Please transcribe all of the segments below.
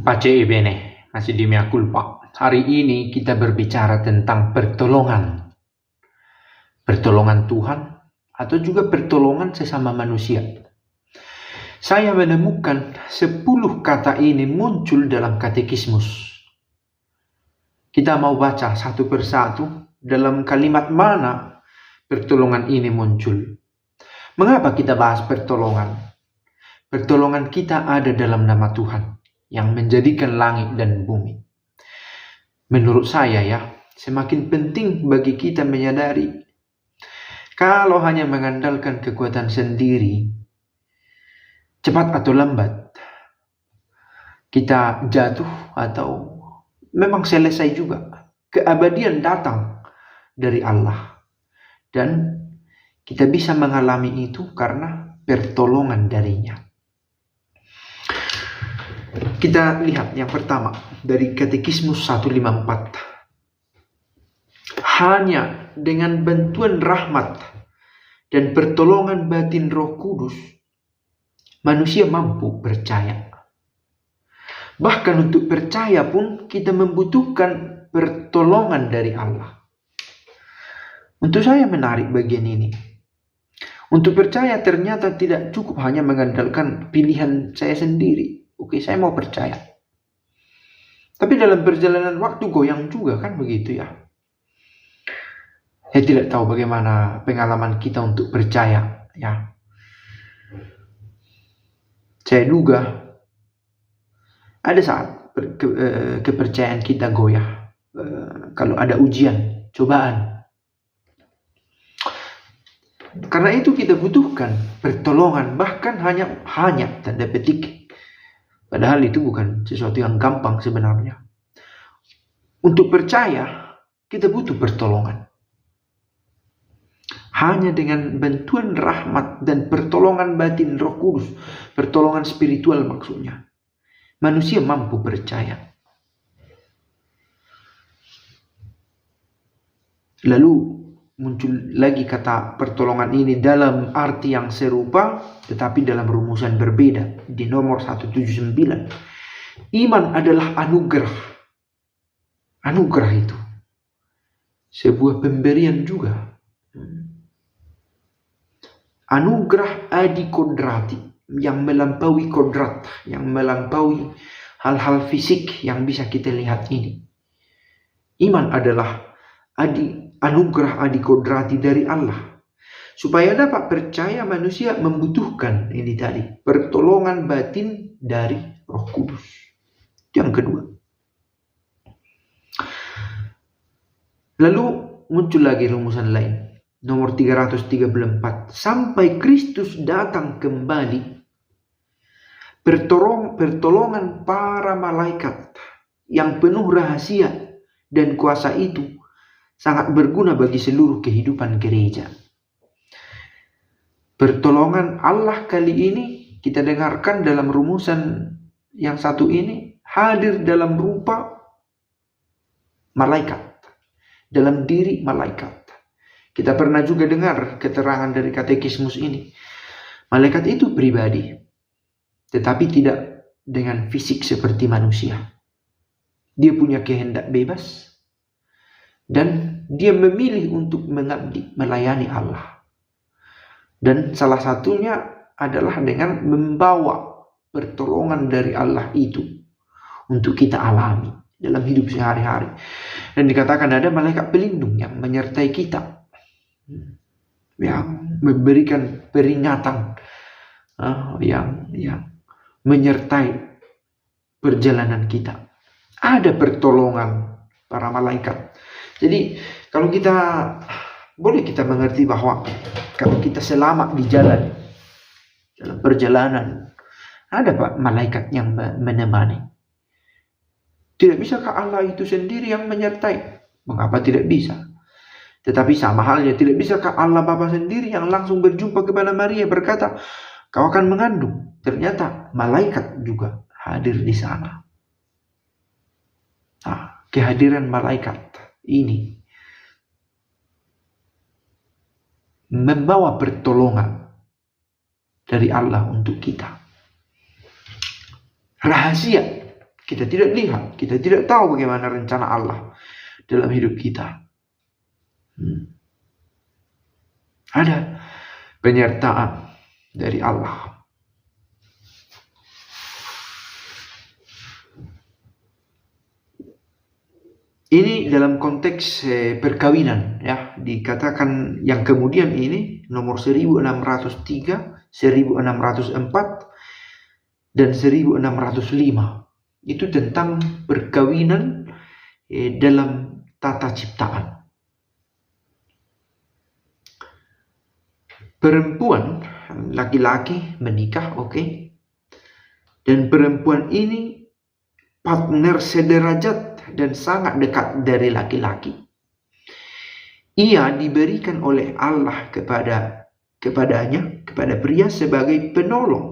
Pace bene, masih di mea culpa. Hari ini kita berbicara tentang pertolongan. Pertolongan Tuhan atau juga pertolongan sesama manusia. Saya menemukan 10 kata ini muncul dalam katekismus. Kita mau baca satu persatu dalam kalimat mana pertolongan ini muncul. Mengapa kita bahas pertolongan? Pertolongan kita ada dalam nama Tuhan yang menjadikan langit dan bumi. Menurut saya semakin penting bagi kita menyadari kalau hanya mengandalkan kekuatan sendiri, cepat atau lambat kita jatuh atau memang selesai juga. Keabadian datang dari Allah dan kita bisa mengalami itu karena pertolongan darinya. Kita lihat yang pertama dari Katekismus 154. Hanya dengan bantuan rahmat dan pertolongan batin Roh Kudus, manusia mampu percaya. Bahkan untuk percaya pun kita membutuhkan pertolongan dari Allah. Untuk saya menarik bagian ini. Untuk percaya ternyata tidak cukup hanya mengandalkan pilihan saya sendiri. Oke, saya mau percaya. Tapi dalam perjalanan waktu goyang juga kan begitu ya. Saya tidak tahu bagaimana pengalaman kita untuk percaya ya. Saya duga ada saat kepercayaan kita goyah. Kalau ada ujian, cobaan. Karena itu kita butuhkan pertolongan, bahkan hanya tanda petik. Padahal itu bukan sesuatu yang gampang sebenarnya. Untuk percaya, kita butuh pertolongan. Hanya dengan bantuan rahmat dan pertolongan batin Roh Kudus, pertolongan spiritual maksudnya, manusia mampu percaya. Lalu muncul lagi kata pertolongan ini dalam arti yang serupa tetapi dalam rumusan berbeda di nomor 179. Iman adalah anugerah. Anugerah itu sebuah pemberian juga. Anugerah adi kodrati yang melampaui kodrat, yang melampaui hal-hal fisik yang bisa kita lihat ini. Iman adalah anugerah adi kodrati dari Allah. Supaya dapat percaya manusia membutuhkan ini tadi, pertolongan batin dari Roh Kudus. Yang kedua. Lalu muncul lagi rumusan lain. Nomor 334. Sampai Kristus datang kembali, pertolongan para malaikat yang penuh rahasia dan kuasa itu sangat berguna bagi seluruh kehidupan gereja. Pertolongan Allah kali ini kita dengarkan dalam rumusan yang satu ini hadir dalam rupa malaikat, dalam diri malaikat. Kita pernah juga dengar keterangan dari katekismus ini. Malaikat itu pribadi, tetapi tidak dengan fisik seperti manusia. Dia punya kehendak bebas dan dia memilih untuk mengabdi, melayani Allah. Dan salah satunya adalah dengan membawa pertolongan dari Allah itu untuk kita alami dalam hidup sehari-hari. Dan dikatakan ada malaikat pelindung yang menyertai kita, yang memberikan peringatan, yang menyertai perjalanan kita. Ada pertolongan para malaikat. Jadi kalau boleh kita mengerti bahwa kalau kita selamat di jalan, dalam perjalanan, ada malaikat yang menemani. Tidak bisakah Allah itu sendiri yang menyertai? Mengapa tidak bisa? Tetapi sama halnya tidak bisakah Allah Bapa sendiri yang langsung berjumpa kepada Maria berkata, kau akan mengandung. Ternyata malaikat juga hadir di sana. Nah, kehadiran malaikat ini membawa pertolongan dari Allah untuk kita. Rahasia kita tidak lihat, kita tidak tahu bagaimana rencana Allah dalam hidup kita. Ada penyertaan dari Allah. Ini dalam konteks perkawinan, ya, dikatakan yang kemudian ini nomor 1603, 1604 dan 1605 itu tentang perkawinan dalam tata ciptaan. Perempuan, laki-laki menikah, oke. Dan perempuan ini partner sederajat dan sangat dekat dari laki-laki. Ia diberikan oleh Allah kepadanya, kepada pria sebagai penolong.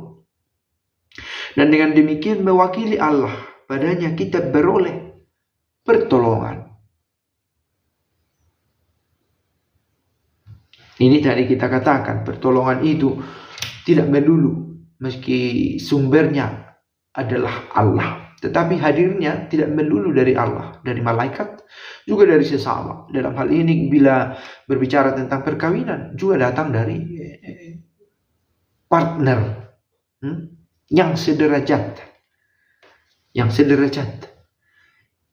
Dan dengan demikian mewakili Allah, padanya kita beroleh pertolongan. Ini tadi kita katakan, pertolongan itu tidak melulu meski sumbernya adalah Allah. Tetapi hadirnya tidak melulu dari Allah, dari malaikat, juga dari sesama. Dalam hal ini bila berbicara tentang perkawinan, juga datang dari partner yang sederajat. Yang sederajat.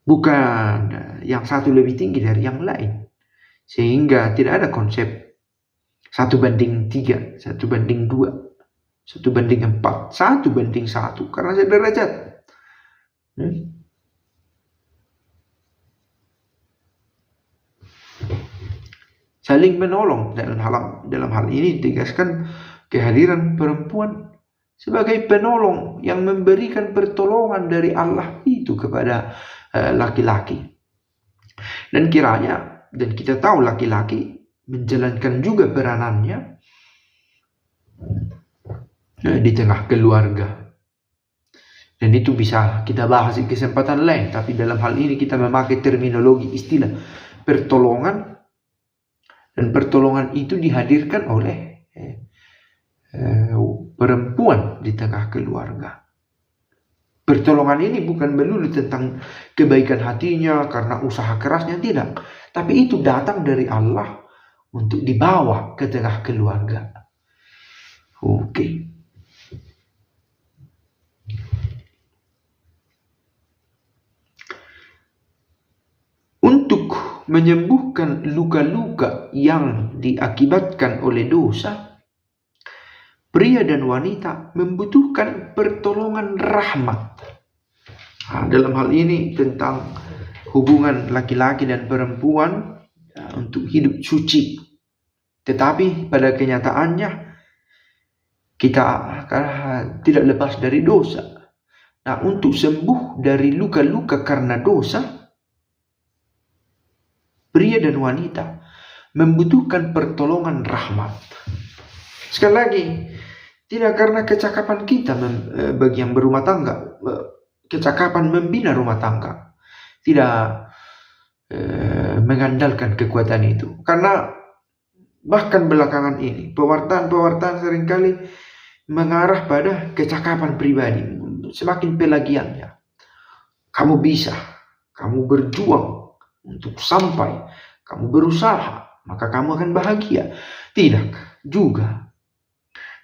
Bukan yang satu lebih tinggi dari yang lain. Sehingga tidak ada konsep 1:3, 1:2, 1:4, 1:1, karena sederajat. Saling menolong. Dalam hal ini ditegaskan kehadiran perempuan sebagai penolong yang memberikan pertolongan dari Allah itu kepada laki-laki. Dan kiranya, dan kita tahu laki-laki menjalankan juga peranannya di tengah keluarga. Dan itu bisa kita bahas di kesempatan lain. Tapi dalam hal ini kita memakai terminologi istilah pertolongan. Dan pertolongan itu dihadirkan oleh perempuan di tengah keluarga. Pertolongan ini bukan melulu tentang kebaikan hatinya karena usaha kerasnya, tidak. Tapi itu datang dari Allah untuk dibawa ke tengah keluarga. Oke. Untuk menyembuhkan luka-luka yang diakibatkan oleh dosa, pria dan wanita membutuhkan pertolongan rahmat. Dalam hal ini tentang hubungan laki-laki dan perempuan untuk hidup suci. Tetapi pada kenyataannya kita tidak lepas dari dosa. Nah, untuk sembuh dari luka-luka karena dosa, pria dan wanita membutuhkan pertolongan rahmat. Sekali lagi, tidak karena kecakapan kita bagi yang berumah tangga, kecakapan membina rumah tangga, tidak mengandalkan kekuatan itu. Karena bahkan belakangan ini pewartaan seringkali mengarah pada kecakapan pribadi, semakin pelagiannya. Kamu bisa, kamu berjuang untuk sampai, kamu berusaha, maka kamu akan bahagia. Tidak juga.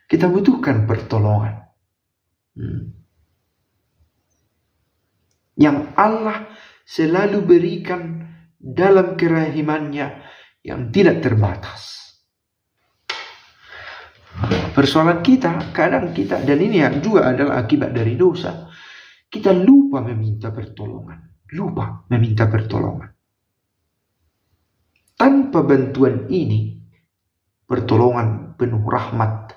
Kita butuhkan pertolongan yang Allah selalu berikan dalam kerahimannya yang tidak terbatas. Persoalan kita, kadang kita, dan ini juga adalah akibat dari dosa, kita lupa meminta pertolongan. Tanpa bantuan ini, pertolongan penuh rahmat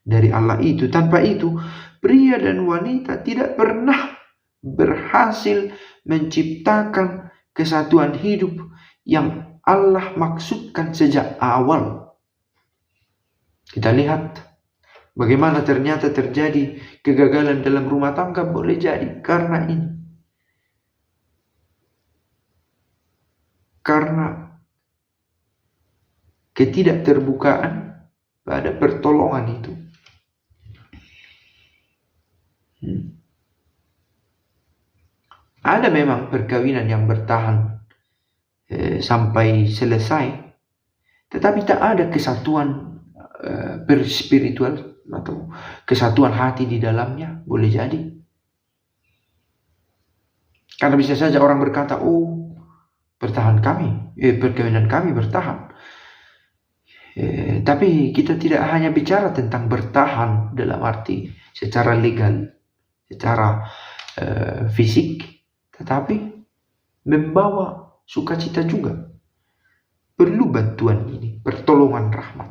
dari Allah itu, tanpa itu pria dan wanita tidak pernah berhasil menciptakan kesatuan hidup yang Allah maksudkan sejak awal. Kita lihat bagaimana ternyata terjadi kegagalan dalam rumah tangga, boleh jadi karena ini. Karena ketidakterbukaan pada pertolongan itu. Ada memang perkawinan yang bertahan sampai selesai, tetapi tak ada kesatuan berspiritual atau kesatuan hati di dalamnya. Boleh jadi. Karena bisa saja orang berkata, oh perkawinan kami bertahan. Tapi kita tidak hanya bicara tentang bertahan dalam arti secara legal, secara fisik, tetapi membawa sukacita juga. Perlu bantuan ini, pertolongan rahmat.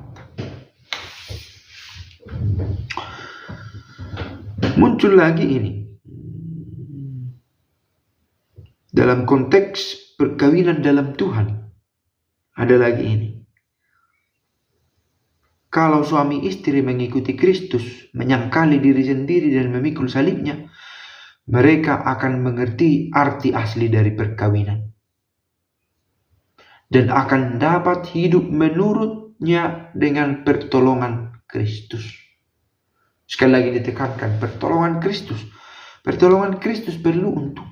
Muncul lagi ini dalam konteks perkawinan dalam Tuhan. Ada lagi ini. Kalau suami istri mengikuti Kristus, menyangkali diri sendiri dan memikul salibnya, mereka akan mengerti arti asli dari perkawinan dan akan dapat hidup menurutnya dengan pertolongan Kristus. Sekali lagi ditekankan, pertolongan Kristus. Pertolongan Kristus perlu untuk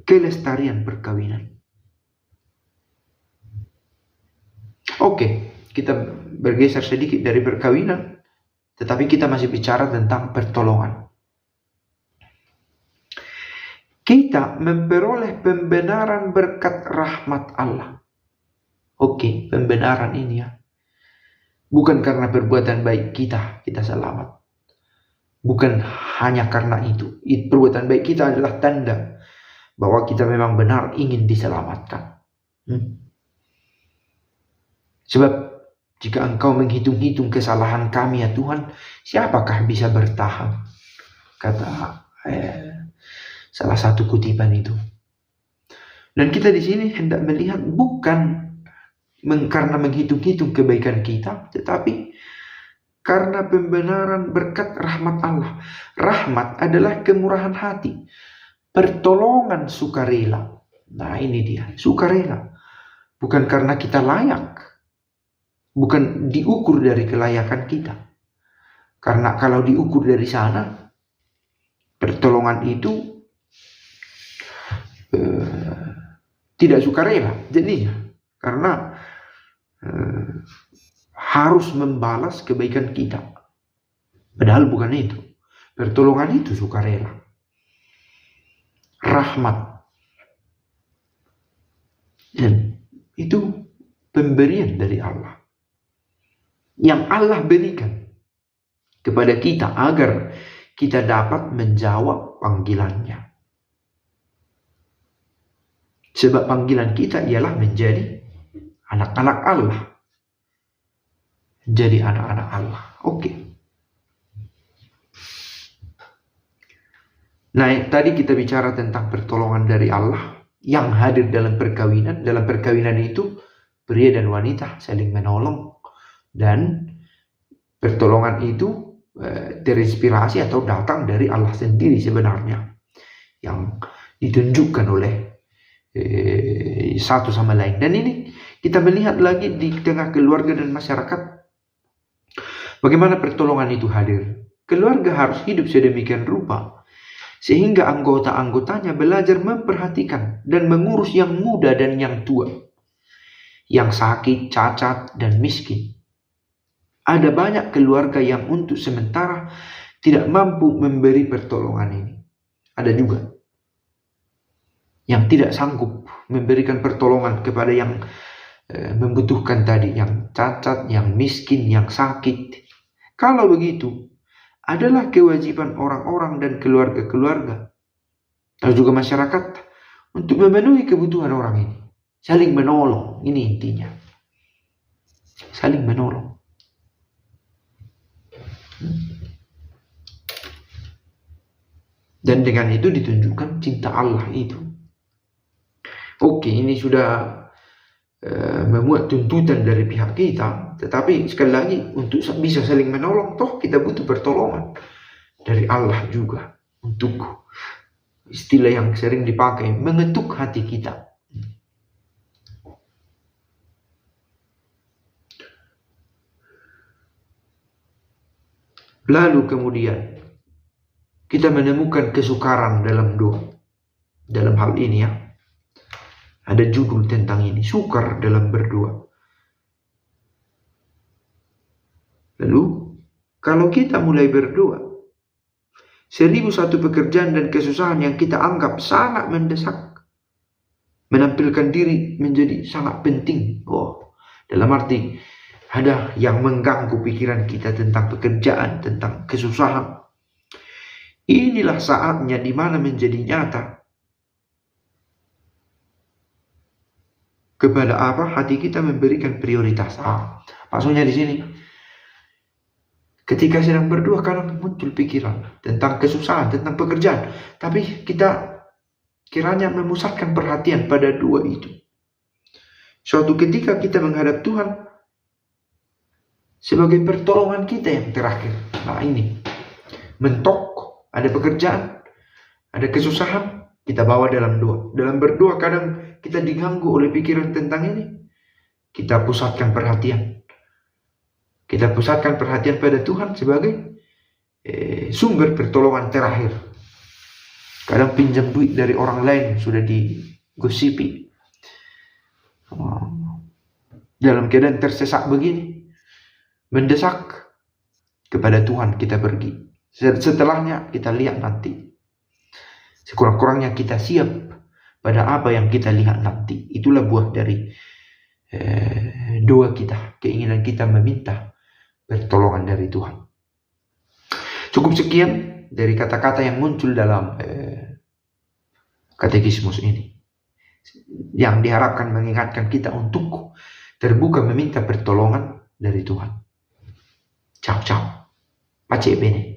kelestarian perkawinan. Oke, kita bergeser sedikit dari perkawinan, tetapi kita masih bicara tentang pertolongan. Kita memperoleh pembenaran berkat rahmat Allah. Oke, pembenaran ini ya. Bukan karena perbuatan baik kita selamat. Bukan hanya karena itu. Perbuatan baik kita adalah tanda bahwa kita memang benar ingin diselamatkan. Sebab jika engkau menghitung-hitung kesalahan kami ya Tuhan, siapakah bisa bertahan? Kata salah satu kutipan itu. Dan kita di sini hendak melihat bukan karena menghitung-hitung kebaikan kita, tetapi karena pembenaran berkat rahmat Allah. Rahmat adalah kemurahan hati, pertolongan sukarela. Nah ini dia, sukarela. Bukan karena kita layak, bukan diukur dari kelayakan kita. Karena kalau diukur dari sana, pertolongan itu tidak sukarela jadinya. Karena harus membalas kebaikan kita. Padahal bukan itu. Pertolongan itu sukarela. Rahmat. Dan itu pemberian dari Allah. Yang Allah berikan kepada kita agar kita dapat menjawab panggilannya. Sebab panggilan kita ialah menjadi anak-anak Allah. Jadi anak-anak Allah. Oke. Nah, tadi kita bicara tentang pertolongan dari Allah yang hadir dalam perkawinan. Dalam perkawinan itu pria dan wanita saling menolong, dan pertolongan itu terinspirasi atau datang dari Allah sendiri sebenarnya, yang ditunjukkan oleh satu sama lain. Dan ini kita melihat lagi di tengah keluarga dan masyarakat, bagaimana pertolongan itu hadir. Keluarga harus hidup sedemikian rupa sehingga anggota-anggotanya belajar memperhatikan dan mengurus yang muda dan yang tua, yang sakit, cacat, dan miskin. Ada banyak keluarga yang untuk sementara tidak mampu memberi pertolongan ini. Ada juga yang tidak sanggup memberikan pertolongan kepada yang membutuhkan tadi, yang cacat, yang miskin, yang sakit. Kalau begitu, adalah kewajiban orang-orang dan keluarga-keluarga dan juga masyarakat untuk memenuhi kebutuhan orang ini. Saling menolong, ini intinya. Saling menolong. Dan dengan itu ditunjukkan cinta Allah itu. Oke, ini sudah memuat tuntutan dari pihak kita, tetapi sekali lagi untuk bisa saling menolong, toh kita butuh pertolongan dari Allah juga, untuk istilah yang sering dipakai, mengetuk hati kita. Lalu kemudian kita menemukan kesukaran dalam doa. Dalam hal ini ya, ada judul tentang ini, sukar dalam berdoa. Lalu, kalau kita mulai berdoa, 1001 pekerjaan dan kesusahan yang kita anggap sangat mendesak, menampilkan diri menjadi sangat penting. Dalam arti, ada yang mengganggu pikiran kita tentang pekerjaan, tentang kesusahan. Inilah saatnya di mana menjadi nyata kepada apa hati kita memberikan prioritas. Maksudnya di sini, ketika sedang berdoa kadang muncul pikiran tentang kesusahan, tentang pekerjaan, tapi kita kiranya memusatkan perhatian pada dua itu. Suatu ketika kita menghadap Tuhan sebagai pertolongan kita yang terakhir. Ini mentok, ada pekerjaan, ada kesusahan, kita bawa dalam doa. Dalam berdoa kadang kita diganggu oleh pikiran tentang ini, kita pusatkan perhatian. Kita pusatkan perhatian pada Tuhan sebagai sumber pertolongan terakhir. Kadang pinjam duit dari orang lain sudah digosipi. Dalam keadaan tersesak begini, mendesak kepada Tuhan kita pergi. Setelahnya kita lihat nanti. Sekurang-kurangnya kita siap pada apa yang kita lihat nanti. Itulah buah dari doa kita, keinginan kita meminta pertolongan dari Tuhan. Cukup sekian dari kata-kata yang muncul dalam katekismus ini, yang diharapkan mengingatkan kita untuk terbuka meminta pertolongan dari Tuhan. Ciao, ciao. Pace bene.